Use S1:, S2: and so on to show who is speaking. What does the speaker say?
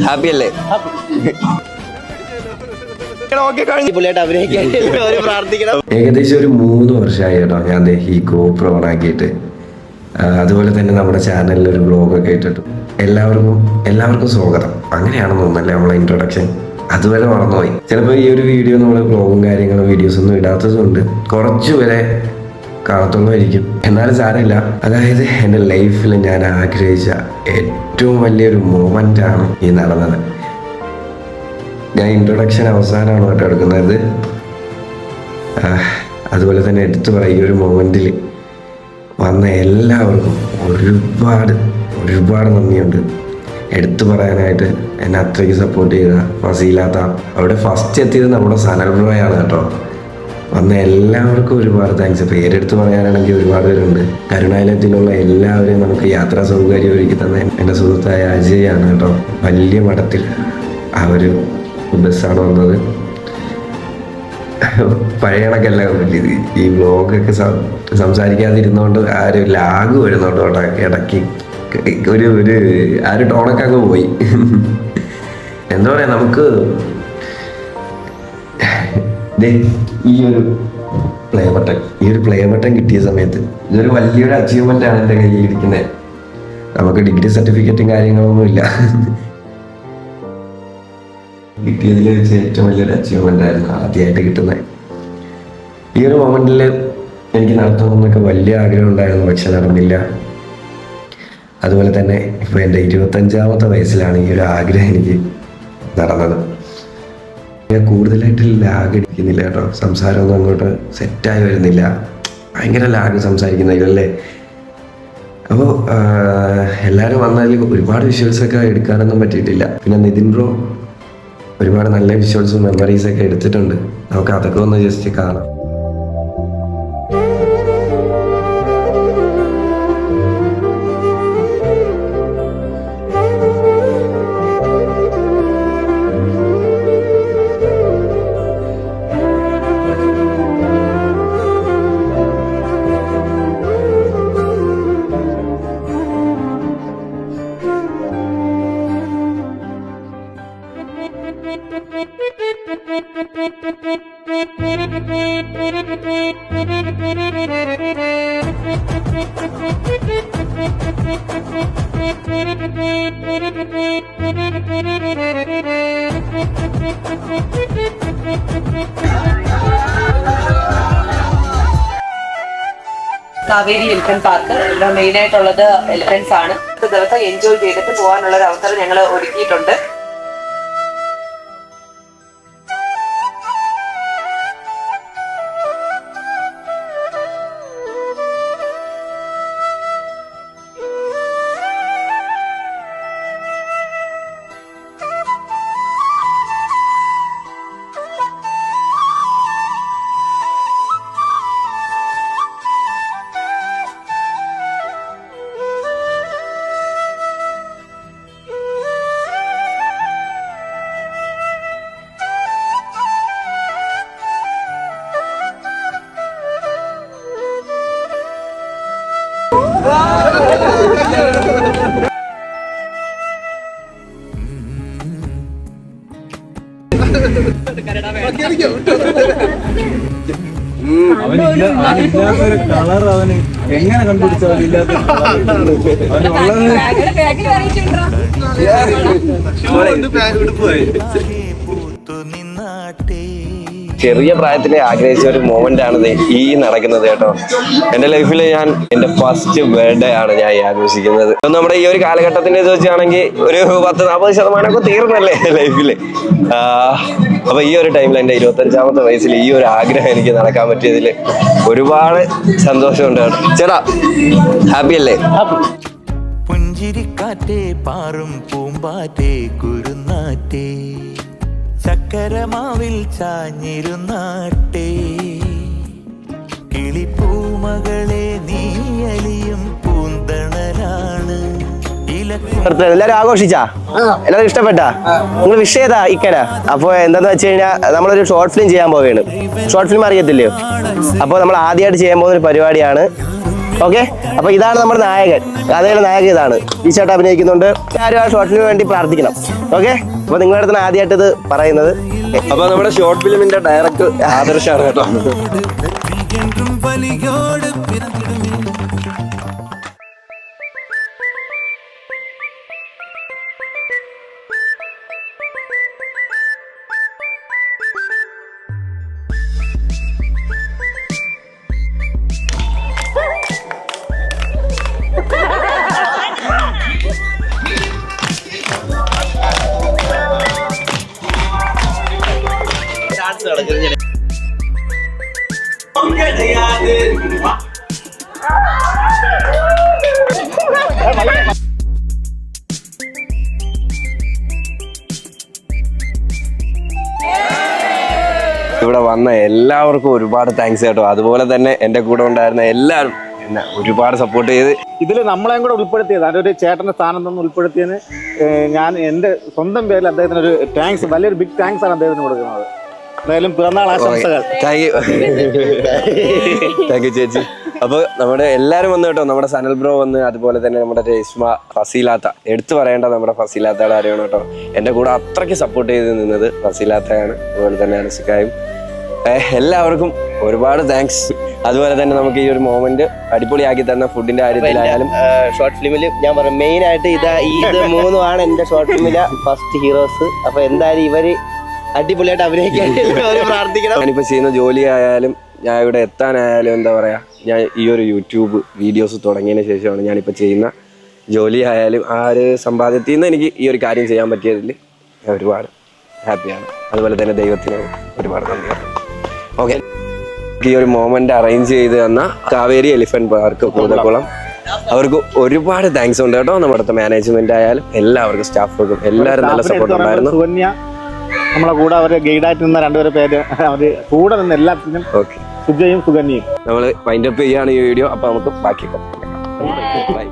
S1: Happy അല്ലേ?
S2: ഏകദേശം ഒരു 3 വർഷമായി കേട്ടോ ഞാൻ ഈ GoPro ഓണാക്കിയിട്ട്. അതുപോലെ തന്നെ നമ്മുടെ ചാനലിൽ ഒരു വ്ലോഗൊക്കെ ഇട്ടിട്ടു. എല്ലാവർക്കും സ്വാഗതം. അങ്ങനെയാണെന്ന് തോന്നുന്നല്ലേ നമ്മളെ ഇൻട്രൊഡക്ഷൻ. അതുവരെ മറന്നുപോയി. ചിലപ്പോൾ ഈ ഒരു വീഡിയോ നമ്മൾ വ്ലോഗും കാര്യങ്ങളും വീഡിയോസൊന്നും ഇടാത്തത് കൊണ്ട് കുറച്ചു വരെ കാണത്തുള്ളതായിരിക്കും. എന്നാലും സാരമില്ല. അതായത് എൻ്റെ ലൈഫിൽ ഞാൻ ആഗ്രഹിച്ച ഏറ്റവും വലിയൊരു മൊമെൻ്റാണ് ഈ നടന്നത്. ഞാൻ ഇൻട്രൊഡക്ഷൻ അവസാനമാണ് കേട്ടോ എടുക്കുന്നത്. അതുപോലെ തന്നെ എടുത്തു പറയുക, ഈ ഒരു മൊമെൻറ്റിൽ വന്ന എല്ലാവർക്കും ഒരുപാട് നന്ദിയുണ്ട്. എടുത്തു പറയാനായിട്ട് എന്നെ അത്രയ്ക്ക് സപ്പോർട്ട് ചെയ്ത ഫസീലാത്ത, അവിടെ ഫസ്റ്റ് എത്തിയത് നമ്മുടെ സനൽ ബ്രോയാണ് കേട്ടോ. വന്ന എല്ലാവർക്കും ഒരുപാട് താങ്ക്സ്. പേരെടുത്ത് പറയാനാണെങ്കിൽ ഒരുപാട് പേരുണ്ട്. കരുണാലയത്തിലുള്ള എല്ലാവരെയും നമുക്ക് യാത്രാ സൗകര്യം ഒരുക്കി തന്ന എൻ്റെ സുഹൃത്തായ അജയാണ് കേട്ടോ. വലിയ മഠത്തിൽ ആ ഒരു ബസ്സാണ് വന്നത്. പഴയ കണക്കല്ല ഈ വ്ലോഗൊക്കെ സംസാരിക്കാതിരുന്നോണ്ട് ആ ഒരു ലാഗ് വരുന്നുണ്ട് കേട്ടോ. ഇടയ്ക്ക് ഒരു ആ ഒരു ടോണൊക്കെ അങ്ങ് പോയി. എന്താ പറയാ, നമുക്ക് ഈ ഒരു പ്ലേ ബട്ടൺ കിട്ടിയ സമയത്ത് ഇതൊരു വലിയൊരു അച്ചീവ്മെന്റ് ആണ് എൻ്റെ കയ്യിൽ ഇരിക്കുന്നത്. നമുക്ക് ഡിഗ്രി സർട്ടിഫിക്കറ്റും കാര്യങ്ങളൊന്നും ഇല്ല. കിട്ടിയതിൽ വെച്ച് ഏറ്റവും വലിയൊരു അച്ചീവ്മെന്റ് ആയിരുന്നു ആദ്യമായിട്ട് കിട്ടുന്നത്. ഈ ഒരു മൊമെന്റിൽ എനിക്ക് നടത്തണമെന്നൊക്കെ വലിയ ആഗ്രഹം ഉണ്ടായിരുന്നു, പക്ഷെ നടന്നില്ല. അതുപോലെ തന്നെ ഇപ്പൊ എൻ്റെ 25ാമത്തെ വയസ്സിലാണ് ഈ ഒരു ആഗ്രഹം എനിക്ക് നടന്നത്. ഞാൻ കൂടുതലായിട്ട് ലാഗ് അടിക്കുന്നില്ല കേട്ടോ. സംസാരമൊന്നും അങ്ങോട്ട് സെറ്റായി വരുന്നില്ല. ഭയങ്കര ലാഗ് സംസാരിക്കുന്നതിലല്ലേ. അപ്പോൾ എല്ലാവരും വന്നതിൽ ഒരുപാട് വിഷ്വൽസൊക്കെ എടുക്കാനൊന്നും പറ്റിയിട്ടില്ല. പിന്നെ നിതിൻ ബ്രോ ഒരുപാട് നല്ല വിഷ്വൽസും മെമ്മറീസൊക്കെ എടുത്തിട്ടുണ്ട്. നമുക്ക് അതൊക്കെ ഒന്ന് ജസ്റ്റ് കാണാം.
S3: Kaveri elephant park. ഇവിടെ മെയിൻ ആയിട്ടുള്ളത് എലിഫന്റ്സ് ആണ്. ദിവസം എൻജോയ് ചെയ്തിട്ട് പോകാനുള്ള ഒരു അവസരം ഞങ്ങൾ ഒരുക്കിയിട്ടുണ്ട്.
S4: അവനില്ലാത്തൊരു കളർ അവന് എങ്ങനെ കണ്ടുപിടിച്ചു? അവനില്ലാത്ത
S1: ചെറിയ പ്രായത്തിലെ ആഗ്രഹിച്ച ഒരു മൊമെന്റ് ആണ് ഈ നടക്കുന്നത് കേട്ടോ. എൻ്റെ ലൈഫിൽ എൻ്റെ ഫസ്റ്റ് ബർത്ത്ഡേ ആണ് ഞാൻ ആഘോഷിക്കുന്നത്. നമ്മുടെ ഈ ഒരു കാലഘട്ടത്തിന്റെ ഇത് വെച്ചാണെങ്കിൽ ഒരു 10-40% തീർന്നല്ലേ ലൈഫില്. അപ്പൊ ഈ ഒരു ടൈമിൽ എൻ്റെ 25ാമത്തെ വയസ്സിൽ ഈ ഒരു ആഗ്രഹം എനിക്ക് നടക്കാൻ പറ്റിയതിൽ ഒരുപാട് സന്തോഷമുണ്ട് കേട്ടോ. ചേട്ടാ ഹാപ്പി അല്ലേ?
S5: പുഞ്ചിരിക്കാറ്റേ പാറും പൂമ്പാറ്റേ കുരുന്നാറ്റേ ചക്കരമാവിൽ ചാഞ്ഞിരുന്നാട്ടേ കിളിപ്പൂമകളെ നീയലിയും പൂന്തണലാണ്.
S1: എല്ലാരും ആഘോഷിച്ചാ? എല്ലാവരും ഇഷ്ടപ്പെട്ടാ? നിങ്ങൾ വിഷ് ചെയ്താ ഇക്കന? അപ്പൊ എന്താന്ന് വെച്ച് കഴിഞ്ഞാൽ നമ്മളൊരു ഷോർട്ട് ഫിലിം ചെയ്യാൻ പോവുകയാണ്. ഷോർട്ട് ഫിലിം അറിയത്തില്ലയോ? അപ്പോൾ നമ്മൾ ആദ്യമായിട്ട് ചെയ്യാൻ പോകുന്ന ഒരു പരിപാടിയാണ്
S6: ഓക്കെ, അപ്പൊ ഇതാണ് നമ്മുടെ നായകൻ, കഥയിലെ നായകൻ ഇതാണ്. ഈ ചേട്ടൻ അഭിനയിക്കുന്നുണ്ട്. ആരും ആ ഷോർട്ട് ഫിലിമിന് വേണ്ടി പ്രാർത്ഥിക്കണം. ഓക്കെ, അപ്പൊ നിങ്ങളുടെ അടുത്ത് ആദ്യമായിട്ട് ഇത് പറയുന്നത്.
S1: അപ്പൊ നമ്മുടെ ഷോർട്ട് ഫിലിമിന്റെ ഡയറക്ടർ ആദർശാണ് കേട്ടോ.
S5: என்றும் வலியோடு பிறந்திடுமே
S1: ഇവിടെ വന്ന എല്ലാവർക്കും ഒരുപാട് താങ്ക്സ് കേട്ടോ. അതുപോലെ തന്നെ എൻ്റെ കൂടെ ഉണ്ടായിരുന്ന എല്ലാവരും എന്നെ ഒരുപാട് സപ്പോർട്ട് ചെയ്ത്
S4: ഇതിൽ നമ്മളെയും കൂടെ ഉൾപ്പെടുത്തിയത്, അതിൻ്റെ ഒരു ചേട്ടൻ്റെ സ്ഥാനം തന്നെ ഉൾപ്പെടുത്തിയതിന് ഞാൻ എൻ്റെ സ്വന്തം പേരിൽ അദ്ദേഹത്തിന് ഒരു താങ്ക്സ്, വലിയൊരു ബിഗ് താങ്ക്സ് ആണ് അദ്ദേഹത്തിന് കൊടുക്കുന്നത്. എന്തായാലും പിറന്നാൾ ആശംസകൾ.
S1: താങ്ക് യു ചേച്ചി. അപ്പൊ നമ്മുടെ എല്ലാരും വന്നു കേട്ടോ. നമ്മുടെ സനൽ ബ്രോ വന്ന്, അതുപോലെ തന്നെ നമ്മുടെ രേഷ്മ, ഫസീലാത്ത, എടുത്തു പറയേണ്ട നമ്മുടെ ഫസീലാത്തയുടെ കാര്യമാണ് കേട്ടോ. എൻ്റെ കൂടെ അത്രയ്ക്ക് സപ്പോർട്ട് ചെയ്ത് നിന്നത് ഫസീലാത്തയാണ്. അതുപോലെ തന്നെ അനസിക്കായും എല്ലാവർക്കും ഒരുപാട് താങ്ക്സ്. അതുപോലെ തന്നെ നമുക്ക് ഈ ഒരു മൊമെന്റ് അടിപൊളിയാക്കി തന്ന ഫുഡിന്റെ കാര്യത്തിലായാലും
S6: ഷോർട്ട് ഫിലിമിൽ ഞാൻ പറഞ്ഞു മെയിൻ ആയിട്ട് ഇത് മൂന്നുമാണ് എൻ്റെ ഷോർട്ട് ഫിലിമിലെ ഫസ്റ്റ് ഹീറോസ്. അപ്പൊ എന്തായാലും ഇവര് അടിപൊളിയായിട്ട് അഭിനയിക്കാൻ പ്രാർത്ഥിക്കണം.
S1: ഞാനിപ്പോൾ ചെയ്യുന്ന ജോലി ആയാലും ഞാൻ ഇവിടെ എത്താനായാലും എന്താ പറയുക, ഞാൻ ഈ ഒരു യൂട്യൂബ് വീഡിയോസ് തുടങ്ങിയതിന് ശേഷമാണ് ഞാനിപ്പോൾ ചെയ്യുന്ന ജോലി ആയാലും ആ ഒരു സമ്പാദ്യത്തിൽ നിന്ന് എനിക്ക് ഈ ഒരു കാര്യം ചെയ്യാൻ പറ്റിയതിൽ ഞാൻ ഒരുപാട് ഹാപ്പിയാണ്. അതുപോലെ തന്നെ ദൈവത്തിന് ഒരുപാട് നന്ദിയാണ്. ഓക്കെ, ഈ ഒരു മൊമെന്റ് അറേഞ്ച് ചെയ്ത് തന്ന കാവേരി എലിഫന്റ് പാർക്ക് പൂതക്കുളം, അവർക്ക് ഒരുപാട് താങ്ക്സ് ഉണ്ട് കേട്ടോ. നമ്മുടെ മാനേജ്മെന്റ് ആയാലും എല്ലാവർക്കും, സ്റ്റാഫുകൾക്കും എല്ലാവരും നല്ല സപ്പോർട്ട് ഉണ്ടായിരുന്നു.
S4: സുകന്യ നമ്മളെ കൂടെ അവരെ ഗൈഡായിട്ട് നിന്ന രണ്ടുപേരെ പേര്, അവര് കൂടെ നിന്ന് എല്ലാത്തിനും.
S1: ഓക്കെ,
S4: സുജയും സുകന്യയും.
S1: നമ്മൾ വൈൻഡപ്പ് ചെയ്യാണ് ഈ വീഡിയോ. അപ്പൊ നമുക്ക് ബാക്കി ബൈ.